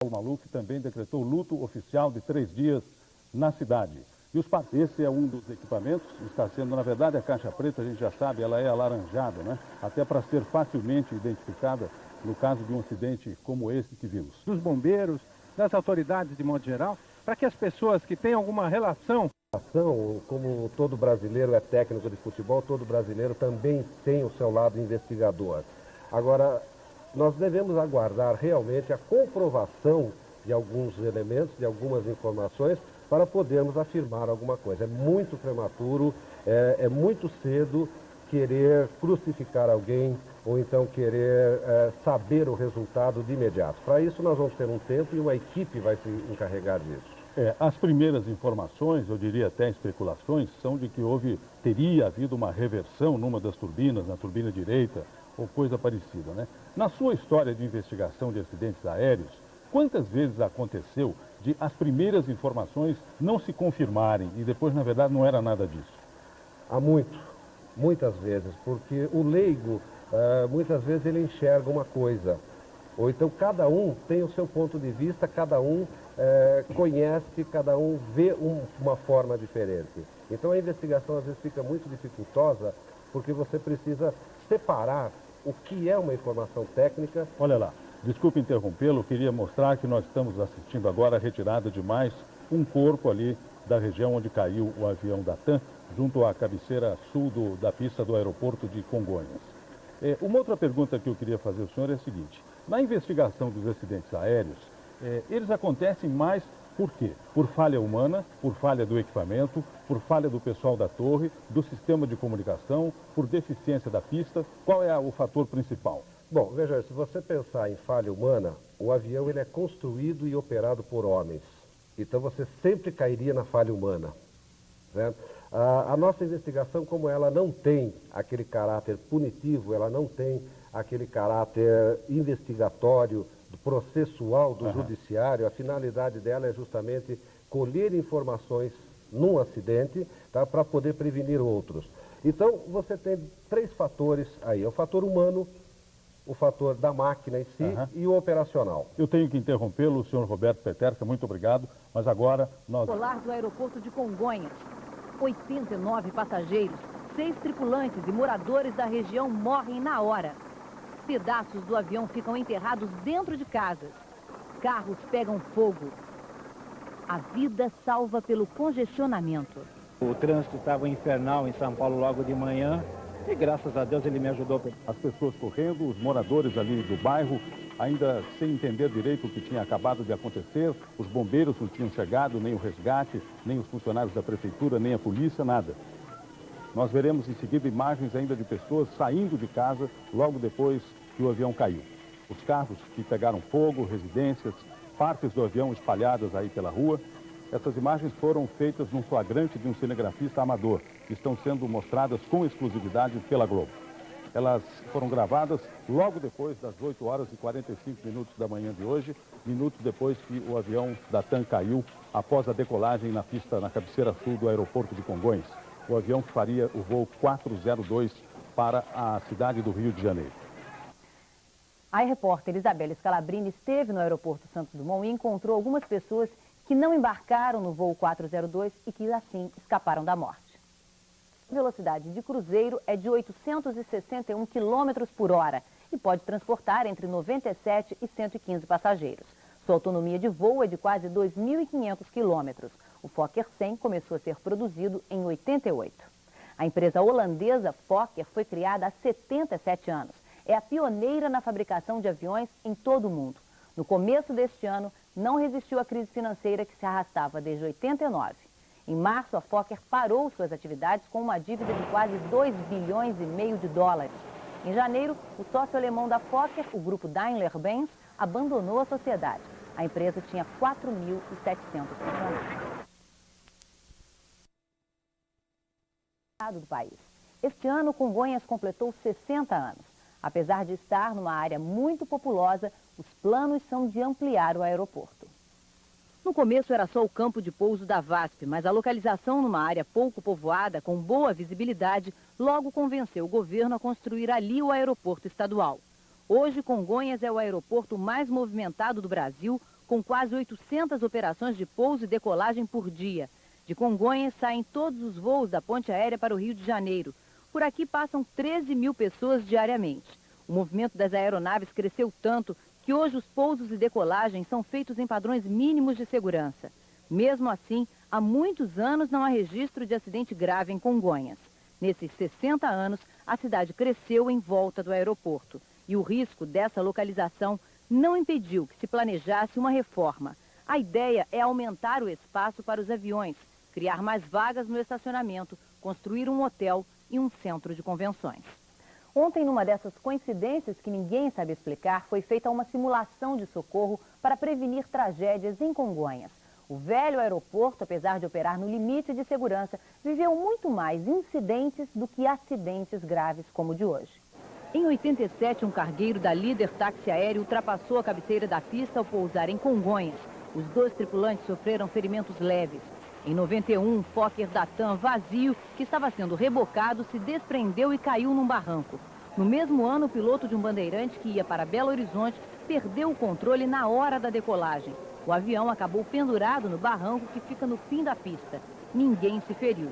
Paulo Maluf também decretou luto oficial de 3 dias na cidade. Esse é um dos equipamentos, está sendo, na verdade, a caixa preta, a gente já sabe, ela é alaranjada, né? Até para ser facilmente identificada no caso de um acidente como esse que vimos. Dos bombeiros, das autoridades de modo geral, para que as pessoas que têm alguma relação... Como todo brasileiro é técnico de futebol, todo brasileiro também tem o seu lado investigador. Agora, nós devemos aguardar realmente a comprovação de alguns elementos, de algumas informações, para podermos afirmar alguma coisa. É muito prematuro, é muito cedo querer crucificar alguém ou então querer saber o resultado de imediato. Para isso nós vamos ter um tempo e uma equipe vai se encarregar disso. As primeiras informações, eu diria até especulações, são de que teria havido uma reversão numa das turbinas, na turbina direita, ou coisa parecida, né? Na sua história de investigação de acidentes aéreos, quantas vezes aconteceu de as primeiras informações não se confirmarem e depois, na verdade, não era nada disso? Há muitas vezes, porque o leigo, muitas vezes ele enxerga uma coisa, ou então cada um tem o seu ponto de vista, cada um conhece, cada um vê uma forma diferente. Então a investigação às vezes fica muito dificultosa, porque você precisa separar o que é uma informação técnica. Olha lá, desculpe interrompê-lo, queria mostrar que nós estamos assistindo agora a retirada de mais um corpo ali da região onde caiu o avião da TAM, junto à cabeceira sul da pista do aeroporto de Congonhas. Uma outra pergunta que eu queria fazer ao senhor é a seguinte: na investigação dos acidentes aéreos, eles acontecem mais por quê? Por falha humana, por falha do equipamento, por falha do pessoal da torre, do sistema de comunicação, por deficiência da pista? Qual é o fator principal? Bom, veja, se você pensar em falha humana, o avião ele é construído e operado por homens. Então você sempre cairia na falha humana. Certo? A nossa investigação, como ela não tem aquele caráter punitivo, ela não tem aquele caráter investigatório, processual do judiciário, a finalidade dela é justamente colher informações num acidente, tá, para poder prevenir outros. Então, você tem 3 fatores aí, o fator humano, o fator da máquina em si e o operacional. Eu tenho que interrompê-lo, senhor Roberto Peterca, muito obrigado, mas agora nós... Polar do aeroporto de Congonhas, 89 passageiros, 6 tripulantes e moradores da região morrem na hora. Pedaços do avião ficam enterrados dentro de casas. Carros pegam fogo. A vida salva pelo congestionamento. O trânsito estava infernal em São Paulo logo de manhã e graças a Deus ele me ajudou. As pessoas correndo, os moradores ali do bairro, ainda sem entender direito o que tinha acabado de acontecer, os bombeiros não tinham chegado, nem o resgate, nem os funcionários da prefeitura, nem a polícia, nada. Nós veremos em seguida imagens ainda de pessoas saindo de casa logo depois que o avião caiu. Os carros que pegaram fogo, residências, partes do avião espalhadas aí pela rua. Essas imagens foram feitas num flagrante de um cinegrafista amador, que estão sendo mostradas com exclusividade pela Globo. Elas foram gravadas logo depois das 8 horas e 45 minutos da manhã de hoje, minutos depois que o avião da TAM caiu após a decolagem na pista, na cabeceira sul do aeroporto de Congonhas. O avião que faria o voo 402 para a cidade do Rio de Janeiro. A repórter Isabela Scalabrini esteve no aeroporto Santos Dumont e encontrou algumas pessoas que não embarcaram no voo 402 e que assim escaparam da morte. A velocidade de cruzeiro é de 861 km por hora e pode transportar entre 97 e 115 passageiros. Sua autonomia de voo é de quase 2.500 quilômetros. O Fokker 100 começou a ser produzido em 88. A empresa holandesa Fokker foi criada há 77 anos. É a pioneira na fabricação de aviões em todo o mundo. No começo deste ano, não resistiu à crise financeira que se arrastava desde 89. Em março, a Fokker parou suas atividades com uma dívida de quase 2,5 bilhões de dólares. Em janeiro, o sócio alemão da Fokker, o grupo Daimler-Benz, abandonou a sociedade. A empresa tinha 4.700 funcionários. Do país. Este ano, Congonhas completou 60 anos. Apesar de estar numa área muito populosa, os planos são de ampliar o aeroporto. No começo era só o campo de pouso da VASP, mas a localização numa área pouco povoada, com boa visibilidade, logo convenceu o governo a construir ali o aeroporto estadual. Hoje, Congonhas é o aeroporto mais movimentado do Brasil, com quase 800 operações de pouso e decolagem por dia. De Congonhas saem todos os voos da ponte aérea para o Rio de Janeiro. Por aqui passam 13 mil pessoas diariamente. O movimento das aeronaves cresceu tanto que hoje os pousos e decolagens são feitos em padrões mínimos de segurança. Mesmo assim, há muitos anos não há registro de acidente grave em Congonhas. Nesses 60 anos, a cidade cresceu em volta do aeroporto. E o risco dessa localização não impediu que se planejasse uma reforma. A ideia é aumentar o espaço para os aviões, criar mais vagas no estacionamento, construir um hotel e um centro de convenções. Ontem, numa dessas coincidências que ninguém sabe explicar, foi feita uma simulação de socorro para prevenir tragédias em Congonhas. O velho aeroporto, apesar de operar no limite de segurança, viveu muito mais incidentes do que acidentes graves como o de hoje. Em 87, um cargueiro da Líder Táxi Aéreo ultrapassou a cabeceira da pista ao pousar em Congonhas. Os 2 tripulantes sofreram ferimentos leves. Em 91, um Fokker da TAM vazio, que estava sendo rebocado, se desprendeu e caiu num barranco. No mesmo ano, o piloto de um bandeirante que ia para Belo Horizonte perdeu o controle na hora da decolagem. O avião acabou pendurado no barranco que fica no fim da pista. Ninguém se feriu.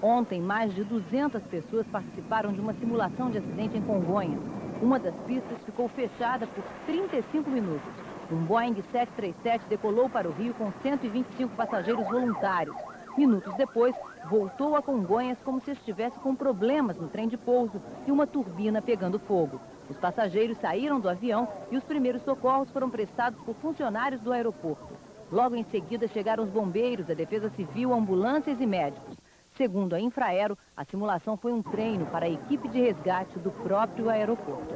Ontem, mais de 200 pessoas participaram de uma simulação de acidente em Congonhas. Uma das pistas ficou fechada por 35 minutos. Um Boeing 737 decolou para o Rio com 125 passageiros voluntários. Minutos depois, voltou a Congonhas como se estivesse com problemas no trem de pouso e uma turbina pegando fogo. Os passageiros saíram do avião e os primeiros socorros foram prestados por funcionários do aeroporto. Logo em seguida chegaram os bombeiros, a Defesa Civil, ambulâncias e médicos. Segundo a Infraero, a simulação foi um treino para a equipe de resgate do próprio aeroporto.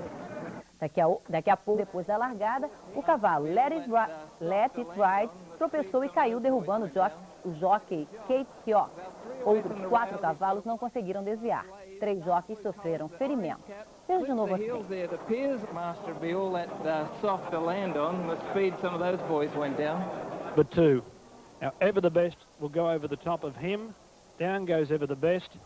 Daqui a pouco, depois da largada, o cavalo Let It Ride tropeçou e caiu, derrubando o jockey Kate Kiock. Outros 4 cavalos não conseguiram desviar. 3 jockeys sofreram ferimentos. Veja de novo aqui. But 2. Now, Ever the Best will go over the top of him. Down goes Ever the Best.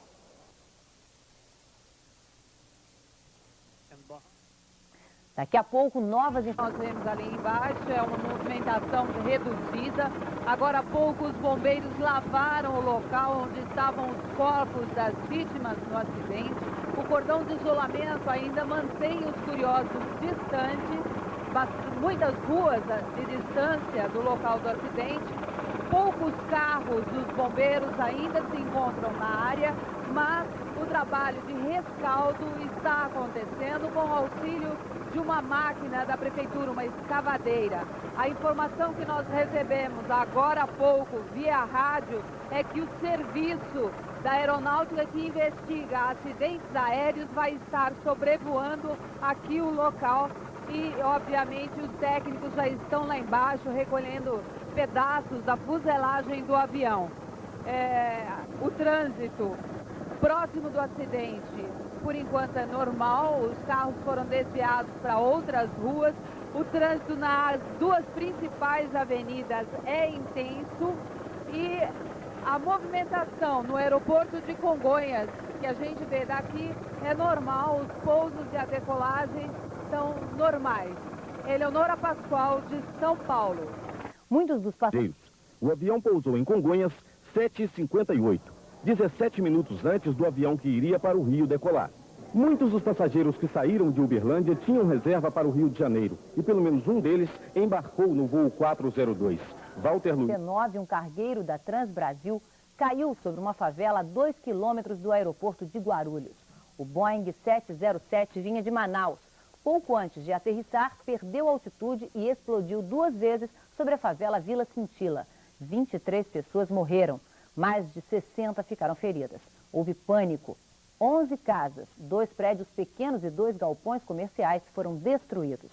Daqui a pouco, novas Nós vemos ali embaixo, é uma movimentação reduzida. Agora há pouco, os bombeiros lavaram o local onde estavam os corpos das vítimas no acidente. O cordão de isolamento ainda mantém os curiosos distantes, muitas ruas de distância do local do acidente. Poucos carros dos bombeiros ainda se encontram na área, mas o trabalho de rescaldo está acontecendo com o auxílio de uma máquina da prefeitura, uma escavadeira. A informação que nós recebemos agora há pouco via rádio é que o serviço da aeronáutica que investiga acidentes aéreos vai estar sobrevoando aqui o local e, obviamente, os técnicos já estão lá embaixo recolhendo pedaços da fuselagem do avião. O trânsito próximo do acidente, por enquanto, é normal. Os carros foram desviados para outras ruas. O trânsito nas 2 principais avenidas é intenso e a movimentação no aeroporto de Congonhas, que a gente vê daqui, é normal. Os pousos e a decolagem são normais. Eleonora Pascoal, de São Paulo. Muitos dos passageiros. O avião pousou em Congonhas 7h58, 17 minutos antes do avião que iria para o Rio decolar. Muitos dos passageiros que saíram de Uberlândia tinham reserva para o Rio de Janeiro e pelo menos um deles embarcou no voo 402. Walter Luiz. 19, um cargueiro da Transbrasil caiu sobre uma favela a 2 quilômetros do aeroporto de Guarulhos. O Boeing 707 vinha de Manaus. Pouco antes de aterrissar, perdeu altitude e explodiu 2 vezes sobre a favela Vila Cintila. 23 pessoas morreram, mais de 60 ficaram feridas. Houve pânico. 11 casas, 2 prédios pequenos e 2 galpões comerciais foram destruídos.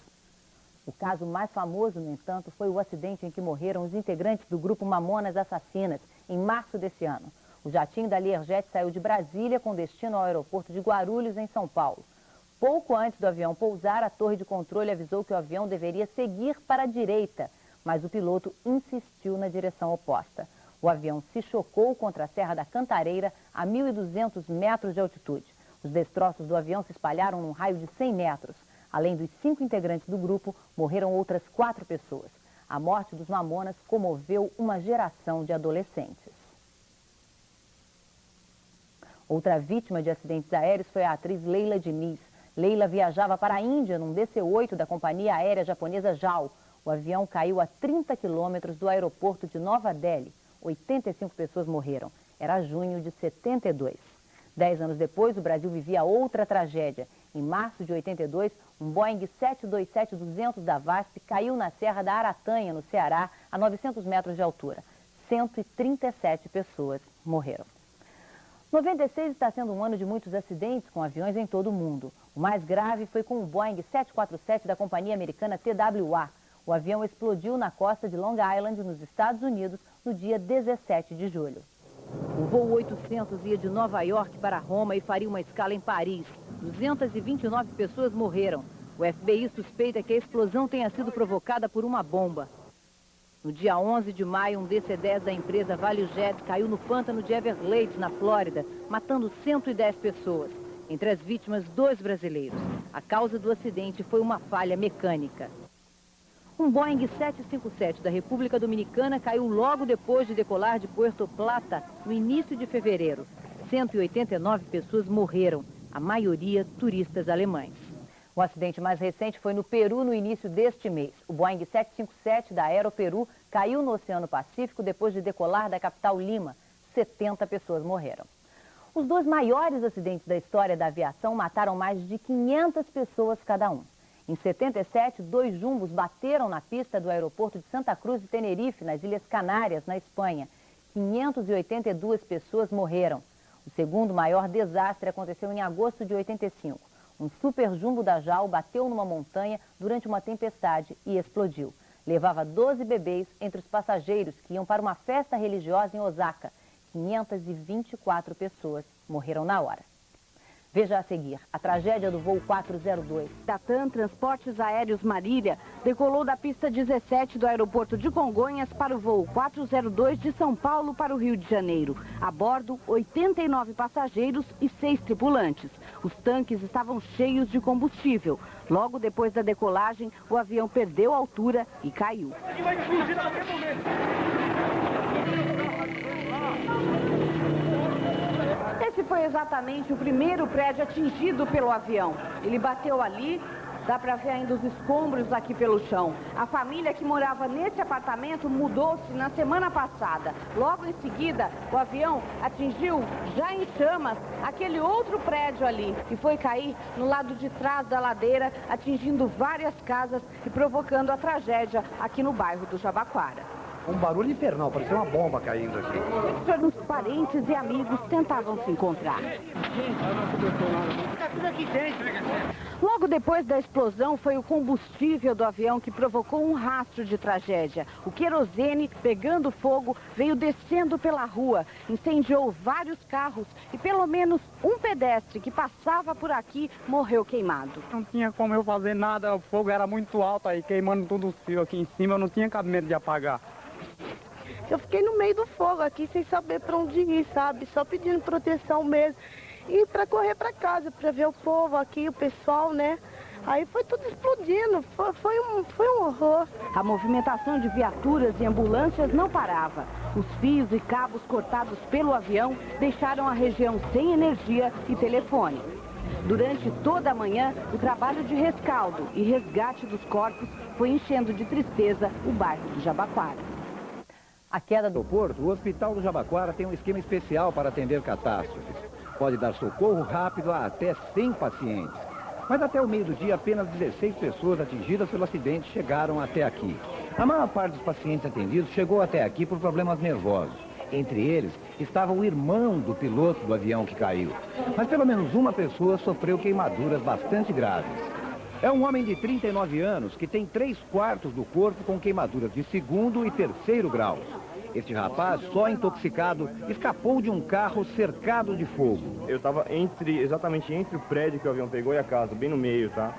O caso mais famoso, no entanto, foi o acidente em que morreram os integrantes do grupo Mamonas Assassinas, em março desse ano. O jatinho da Learjet saiu de Brasília com destino ao aeroporto de Guarulhos, em São Paulo. Pouco antes do avião pousar, a torre de controle avisou que o avião deveria seguir para a direita, mas o piloto insistiu na direção oposta. O avião se chocou contra a Serra da Cantareira, a 1.200 metros de altitude. Os destroços do avião se espalharam num raio de 100 metros. Além dos 5 integrantes do grupo, morreram outras 4 pessoas. A morte dos mamonas comoveu uma geração de adolescentes. Outra vítima de acidentes aéreos foi a atriz Leila Diniz. Leila viajava para a Índia num DC-8 da companhia aérea japonesa JAL. O avião caiu a 30 quilômetros do aeroporto de Nova Delhi. 85 pessoas morreram. Era junho de 72. 10 anos depois, o Brasil vivia outra tragédia. Em março de 82, um Boeing 727-200 da VASP caiu na Serra da Aratanha, no Ceará, a 900 metros de altura. 137 pessoas morreram. 96 está sendo um ano de muitos acidentes com aviões em todo o mundo. O mais grave foi com o Boeing 747 da companhia americana TWA. O avião explodiu na costa de Long Island, nos Estados Unidos, no dia 17 de julho. O voo 800 ia de Nova York para Roma e faria uma escala em Paris. 229 pessoas morreram. O FBI suspeita que a explosão tenha sido provocada por uma bomba. No dia 11 de maio, um DC-10 da empresa ValueJet caiu no pântano de Everglades, na Flórida, matando 110 pessoas. Entre as vítimas, 2 brasileiros. A causa do acidente foi uma falha mecânica. Um Boeing 757 da República Dominicana caiu logo depois de decolar de Puerto Plata, no início de fevereiro. 189 pessoas morreram, a maioria turistas alemães. O acidente mais recente foi no Peru no início deste mês. O Boeing 757 da Aeroperu caiu no Oceano Pacífico depois de decolar da capital Lima. 70 pessoas morreram. Os 2 maiores acidentes da história da aviação mataram mais de 500 pessoas cada um. Em 77, 2 jumbos bateram na pista do aeroporto de Santa Cruz de Tenerife, nas Ilhas Canárias, na Espanha. 582 pessoas morreram. O segundo maior desastre aconteceu em agosto de 85. Um super jumbo da JAL bateu numa montanha durante uma tempestade e explodiu. Levava 12 bebês entre os passageiros que iam para uma festa religiosa em Osaka. 524 pessoas morreram na hora. Veja a seguir, a tragédia do voo 402. Da TAM Transportes Aéreos Marília decolou da pista 17 do aeroporto de Congonhas para o voo 402 de São Paulo para o Rio de Janeiro. A bordo, 89 passageiros e 6 tripulantes. Os tanques estavam cheios de combustível. Logo depois da decolagem, o avião perdeu altura e caiu. Esse foi exatamente o primeiro prédio atingido pelo avião. Ele bateu ali, dá para ver ainda os escombros aqui pelo chão. A família que morava nesse apartamento mudou-se na semana passada. Logo em seguida, o avião atingiu, já em chamas, aquele outro prédio ali, que foi cair no lado de trás da ladeira, atingindo várias casas e provocando a tragédia aqui no bairro do Jabaquara. Um barulho infernal, parecia uma bomba caindo aqui. Os parentes e amigos tentavam se encontrar. Logo depois da explosão, foi o combustível do avião que provocou um rastro de tragédia. O querosene, pegando fogo, veio descendo pela rua, incendiou vários carros e pelo menos um pedestre que passava por aqui morreu queimado. Não tinha como eu fazer nada, o fogo era muito alto aí, queimando tudo o fio aqui em cima, eu não tinha cabimento de apagar. Eu fiquei no meio do fogo aqui, sem saber para onde ir, sabe? Só pedindo proteção mesmo. E para correr para casa, para ver o povo aqui, o pessoal, né? Aí foi tudo explodindo, foi um horror. A movimentação de viaturas e ambulâncias não parava. Os fios e cabos cortados pelo avião deixaram a região sem energia e telefone. Durante toda a manhã, o trabalho de rescaldo e resgate dos corpos foi enchendo de tristeza o bairro do Jabaquara. A queda do porto, o Hospital do Jabaquara tem um esquema especial para atender catástrofes. Pode dar socorro rápido a até 100 pacientes. Mas até o meio do dia, apenas 16 pessoas atingidas pelo acidente chegaram até aqui. A maior parte dos pacientes atendidos chegou até aqui por problemas nervosos. Entre eles estava o irmão do piloto do avião que caiu. Mas pelo menos uma pessoa sofreu queimaduras bastante graves. É um homem de 39 anos que tem 3/4 do corpo com queimaduras de 2º e 3º grau. Este rapaz, só intoxicado, escapou de um carro cercado de fogo. Eu estava exatamente entre o prédio que o avião pegou e a casa, bem no meio, tá?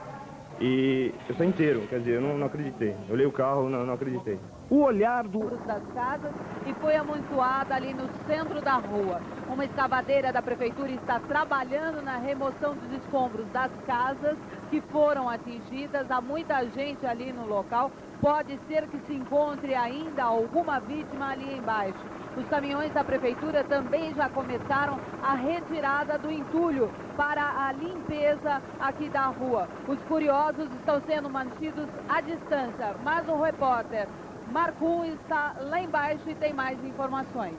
E eu estou inteiro, quer dizer, eu não acreditei. Eu olhei o carro, não acreditei. O olhar das casas e foi amontoada ali no centro da rua. Uma escavadeira da prefeitura está trabalhando na remoção dos escombros das casas que foram atingidas. Há muita gente ali no local Pode ser que se encontre ainda alguma vítima ali embaixo. Os caminhões da prefeitura também já começaram a retirada do entulho para a limpeza aqui da rua. Os curiosos estão sendo mantidos à distância, mas o repórter Marcum está lá embaixo e tem mais informações.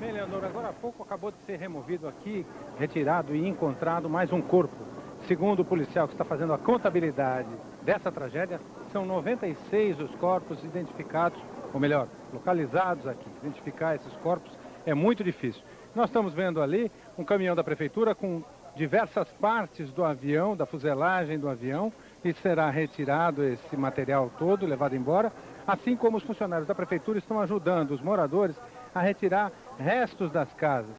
Bem, Leonor, agora há pouco acabou de ser removido aqui, retirado e encontrado mais um corpo. Segundo o policial que está fazendo a contabilidade dessa tragédia, são 96 os corpos identificados, ou melhor, localizados aqui. Identificar esses corpos é muito difícil. Nós estamos vendo ali um caminhão da prefeitura com diversas partes do avião, da fuselagem do avião, e será retirado esse material todo, levado embora, assim como os funcionários da prefeitura estão ajudando os moradores a retirar restos das casas.